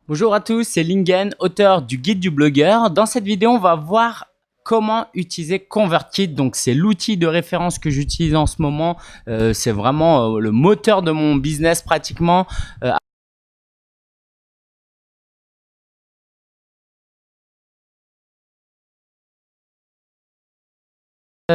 Bonjour à tous, c'est Lingen, auteur du guide du blogueur. Dans cette vidéo, on va voir comment utiliser ConvertKit. Donc, c'est l'outil de référence que j'utilise en ce moment. C'est vraiment le moteur de mon business pratiquement.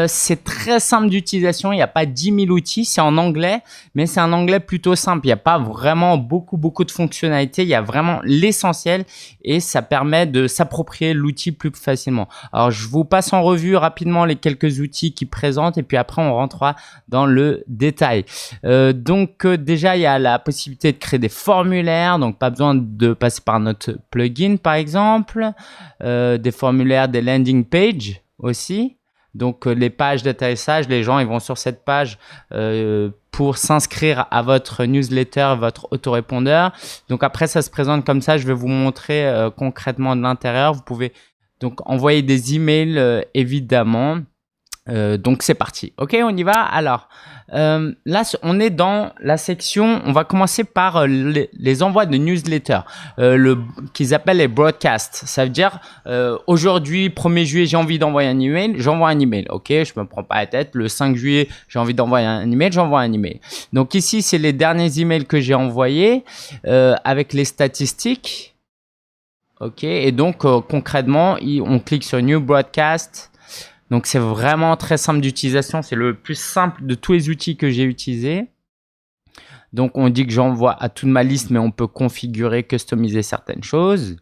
C'est très simple d'utilisation, il n'y a pas 10 000 outils, c'est en anglais, mais c'est un anglais plutôt simple. Il n'y a pas vraiment beaucoup de fonctionnalités, il y a vraiment l'essentiel et ça permet de s'approprier l'outil plus facilement. Alors, je vous passe en revue rapidement les quelques outils qui présentent et puis après, on rentrera dans le détail. Déjà, il y a la possibilité de créer des formulaires, donc pas besoin de passer par notre plugin par exemple, des formulaires, des landing pages aussi. Donc, les pages d'atterrissage, les gens ils vont sur cette page pour s'inscrire à votre newsletter, votre autorépondeur. Donc, après, ça se présente comme ça. Je vais vous montrer concrètement de l'intérieur. Vous pouvez donc envoyer des emails évidemment. Donc, c'est parti. OK, on y va. Alors, là, on est dans la section, on va commencer par les envois de newsletter, qu'ils appellent les broadcasts. Ça veut dire, aujourd'hui, 1er juillet, j'ai envie d'envoyer un email, j'envoie un email. OK, je me prends pas la tête. Le 5 juillet, j'ai envie d'envoyer un email, j'envoie un email. Donc ici, c'est les derniers emails que j'ai envoyés avec les statistiques. OK, et donc concrètement, on clique sur New Broadcast. Donc, c'est vraiment très simple d'utilisation. C'est le plus simple de tous les outils que j'ai utilisés. Donc, on dit que j'envoie à toute ma liste, mais on peut configurer, customiser certaines choses.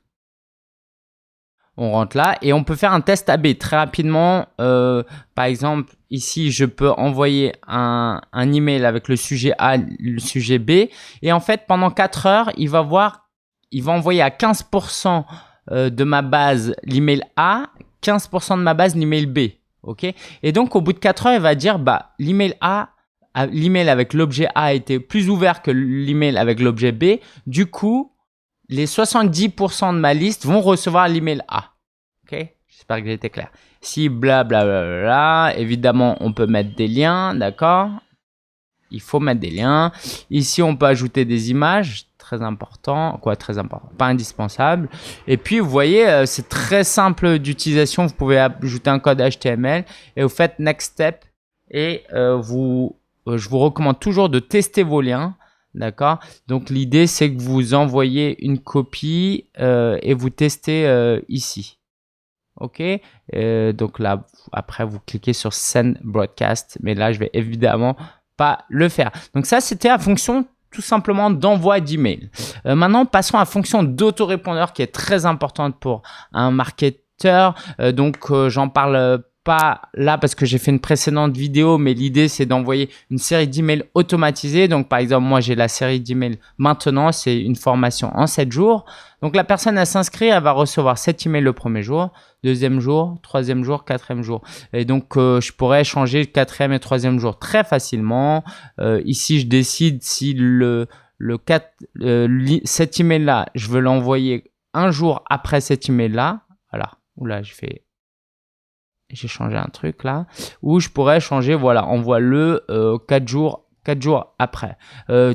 On rentre là et on peut faire un test AB très rapidement. Par exemple, ici, je peux envoyer un email avec le sujet A, le sujet B. Et en fait, pendant 4 heures, il va envoyer à 15% de ma base l'email A, 15% de ma base l'email B. OK? Et donc, au bout de 4 heures, il va dire, l'email avec l'objet A a été plus ouvert que l'email avec l'objet B. Du coup, les 70% de ma liste vont recevoir l'email A. OK? J'espère que j'ai été clair. Si blablabla, évidemment, on peut mettre des liens, d'accord? Il faut mettre des liens. Ici, on peut ajouter des images. Très important, très important, pas indispensable. Et puis, vous voyez, c'est très simple d'utilisation. Vous pouvez ajouter un code HTML et vous faites Next Step. Et je vous recommande toujours de tester vos liens. D'accord? Donc, l'idée, c'est que vous envoyez une copie et vous testez ici. OK? Donc là, après, vous cliquez sur Send Broadcast. Mais là, je vais évidemment pas le faire. Donc, ça, c'était la fonction tout simplement d'envoi d'email. Maintenant, passons à la fonction d'autorépondeur qui est très importante pour un marketeur. J'en parle pas là parce que j'ai fait une précédente vidéo, mais l'idée, c'est d'envoyer une série d'emails automatisés. Donc, par exemple, moi, j'ai la série d'emails maintenant. C'est une formation en 7 jours. Donc, la personne, elle s'inscrit, elle va recevoir 7 emails le premier jour, deuxième jour, troisième jour, quatrième jour. Et donc, je pourrais changer le quatrième et troisième jour très facilement. Ici, je décide si cet email-là, je veux l'envoyer un jour après cet email-là. Voilà. Oula, j'ai changé un truc là. Ou je pourrais changer, voilà, envoie-le 4 jours après.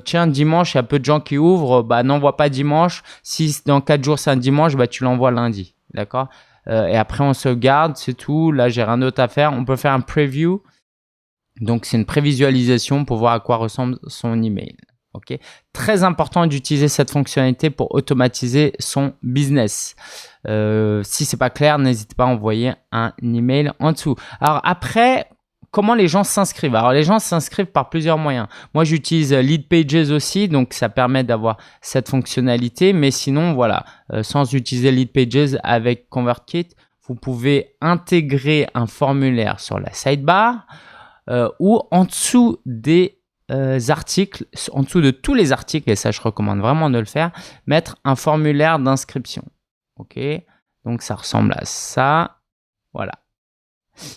Tiens, dimanche, il y a peu de gens qui ouvrent. N'envoie pas dimanche. Si dans 4 jours, c'est un dimanche, tu l'envoies lundi. D'accord? Et après, on sauvegarde, c'est tout. Là, j'ai rien d'autre à faire. On peut faire un preview. Donc, c'est une prévisualisation pour voir à quoi ressemble son email. OK? Très important d'utiliser cette fonctionnalité pour automatiser son business. Si c'est pas clair, n'hésitez pas à envoyer un email en dessous. Alors après, comment les gens s'inscrivent? Alors les gens s'inscrivent par plusieurs moyens. Moi, j'utilise Leadpages aussi, donc ça permet d'avoir cette fonctionnalité. Mais sinon, voilà, sans utiliser Leadpages avec ConvertKit, vous pouvez intégrer un formulaire sur la sidebar ou en dessous des articles, en dessous de tous les articles, et ça je recommande vraiment de le faire, mettre un formulaire d'inscription. OK, donc ça ressemble à ça. Voilà.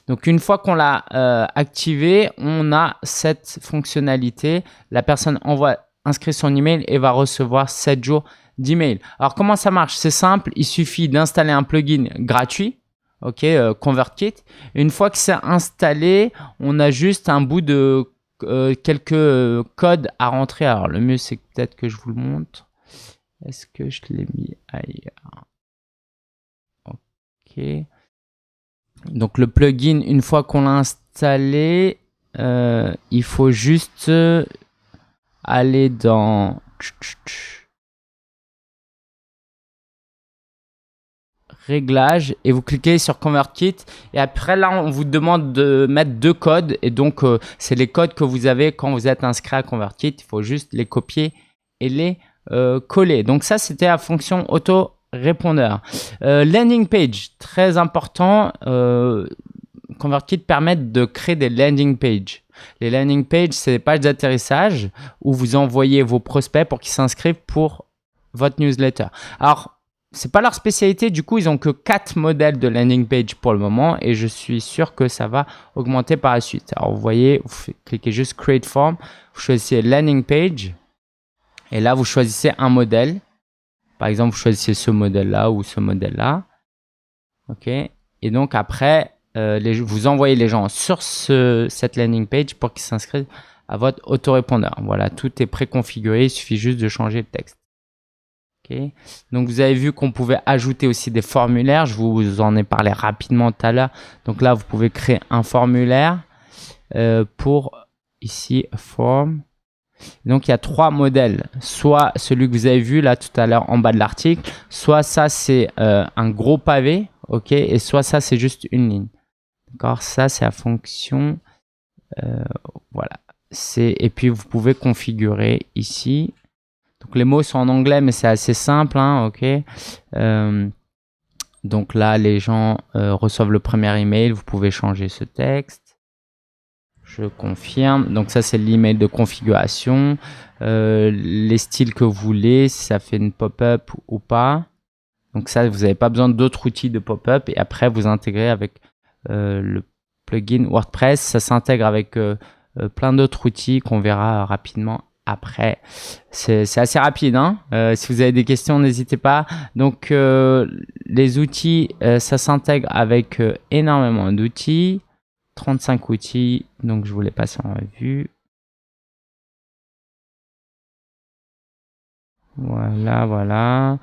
Donc une fois qu'on l'a activé, on a cette fonctionnalité. La personne inscrit son email et va recevoir 7 jours d'email. Alors comment ça marche? C'est simple, il suffit d'installer un plugin gratuit. OK, ConvertKit. Une fois que c'est installé, on a juste un bout de quelques codes à rentrer. Alors le mieux c'est peut-être que je vous le montre. Est-ce que je l'ai mis ailleurs? Ok. Donc le plugin, une fois qu'on l'a installé, il faut juste aller dans réglages et vous cliquez sur ConvertKit et après là on vous demande de mettre 2 codes et donc c'est les codes que vous avez quand vous êtes inscrit à ConvertKit. Il faut juste les copier et les coller. Donc ça c'était la fonction auto-répondeur. Landing page, très important. ConvertKit permet de créer des landing pages. Les landing pages, c'est des pages d'atterrissage où vous envoyez vos prospects pour qu'ils s'inscrivent pour votre newsletter. Alors, c'est pas leur spécialité, du coup, ils ont que 4 modèles de landing page pour le moment et je suis sûr que ça va augmenter par la suite. Alors, vous voyez, vous cliquez juste Create Form, vous choisissez Landing Page et là, vous choisissez un modèle. Par exemple, vous choisissez ce modèle-là ou ce modèle-là. OK. Et donc, après, vous envoyez les gens sur cette landing page pour qu'ils s'inscrivent à votre autorépondeur. Voilà, tout est préconfiguré, il suffit juste de changer le texte. Okay. Donc, vous avez vu qu'on pouvait ajouter aussi des formulaires. Je vous en ai parlé rapidement tout à l'heure. Donc là, vous pouvez créer un formulaire pour ici, form. Donc, il y a 3 modèles. Soit celui que vous avez vu là tout à l'heure en bas de l'article, soit ça, c'est un gros pavé, ok, et soit ça, c'est juste une ligne. D'accord, ça, c'est la fonction. Voilà. Et puis, vous pouvez configurer ici. Donc, les mots sont en anglais, mais c'est assez simple, hein, ok. Donc là, les gens reçoivent le premier email. Vous pouvez changer ce texte. Je confirme. Donc ça, c'est l'email de configuration. Les styles que vous voulez, si ça fait une pop-up ou pas. Donc ça, vous n'avez pas besoin d'autres outils de pop-up. Et après, vous intégrez avec le plugin WordPress. Ça s'intègre avec plein d'autres outils qu'on verra rapidement après. C'est assez rapide, hein. Si vous avez des questions, n'hésitez pas. Donc, les outils, ça s'intègre avec énormément d'outils. 35 outils, donc je vous les passe en revue. Voilà, voilà.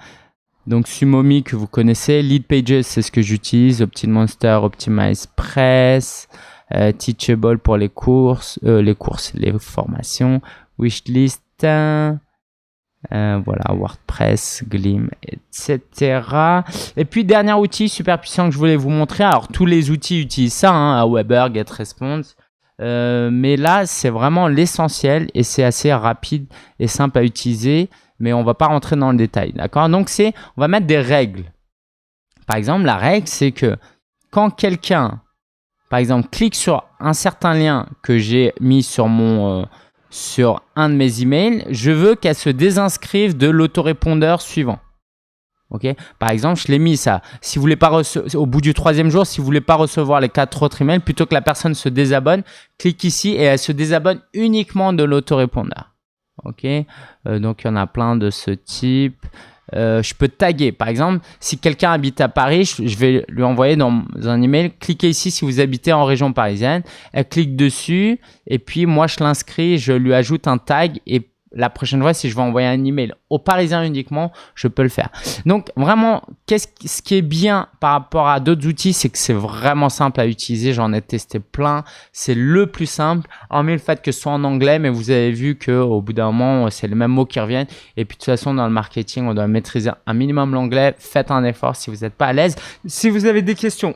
Donc Sumomi que vous connaissez, Lead Pages, c'est ce que j'utilise, OptinMonster, OptimizePress, Teachable pour les formations, Wishlist, voilà, WordPress, Gleam, etc. Et puis, dernier outil super puissant que je voulais vous montrer. Alors, tous les outils utilisent ça, hein, Aweber, GetResponse. Mais là, c'est vraiment l'essentiel et c'est assez rapide et simple à utiliser. Mais on ne va pas rentrer dans le détail, d'accord? Donc, on va mettre des règles. Par exemple, la règle, c'est que quand quelqu'un, par exemple, clique sur un certain lien que j'ai mis sur sur un de mes emails, je veux qu'elle se désinscrive de l'autorépondeur suivant. Ok. Par exemple, je l'ai mis ça. Si vous voulez pas au bout du 3e jour, si vous voulez pas recevoir les 4 autres emails, plutôt que la personne se désabonne, clique ici et elle se désabonne uniquement de l'autorépondeur. Ok. Donc il y en a plein de ce type. Je peux taguer. Par exemple, si quelqu'un habite à Paris, je vais lui envoyer dans un email. Cliquez ici si vous habitez en région parisienne. Elle clique dessus et puis moi je l'inscris, je lui ajoute un tag et la prochaine fois, si je veux envoyer un email aux Parisiens uniquement, je peux le faire. Donc vraiment, ce qui est bien par rapport à d'autres outils, c'est que c'est vraiment simple à utiliser. J'en ai testé plein. C'est le plus simple. Hormis le fait que ce soit en anglais, mais vous avez vu qu'au bout d'un moment, c'est les mêmes mots qui reviennent. Et puis de toute façon, dans le marketing, on doit maîtriser un minimum l'anglais. Faites un effort si vous n'êtes pas à l'aise. Si vous avez des questions,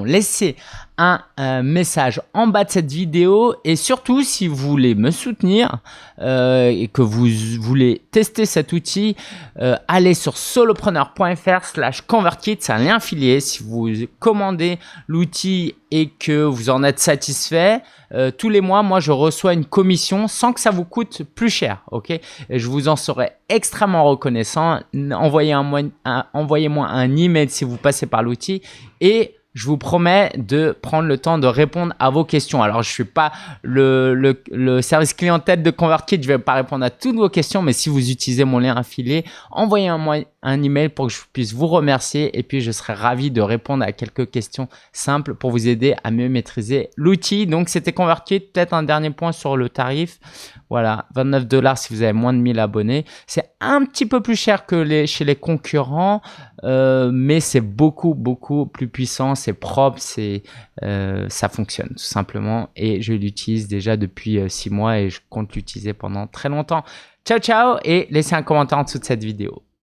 laissez un message en bas de cette vidéo et surtout si vous voulez me soutenir et que vous voulez tester cet outil, allez sur solopreneur.fr/convertkit, c'est un lien affilié. Si vous commandez l'outil et que vous en êtes satisfait, tous les mois, moi je reçois une commission sans que ça vous coûte plus cher, ok? Et je vous en serai extrêmement reconnaissant. Envoyez-moi un email si vous passez par l'outil et je vous promets de prendre le temps de répondre à vos questions. Alors, je ne suis pas le service clientèle de ConvertKit. Je ne vais pas répondre à toutes vos questions, mais si vous utilisez mon lien affilié, envoyez-moi un email pour que je puisse vous remercier. Et puis, je serai ravi de répondre à quelques questions simples pour vous aider à mieux maîtriser l'outil. Donc, c'était ConvertKit. Peut-être un dernier point sur le tarif. Voilà, 29 $ si vous avez moins de 1000 abonnés. C'est un petit peu plus cher que chez les concurrents, mais c'est beaucoup plus puissant, c'est propre, ça fonctionne tout simplement. Et je l'utilise déjà depuis 6 mois et je compte l'utiliser pendant très longtemps. Ciao, ciao, et laissez un commentaire en dessous de cette vidéo.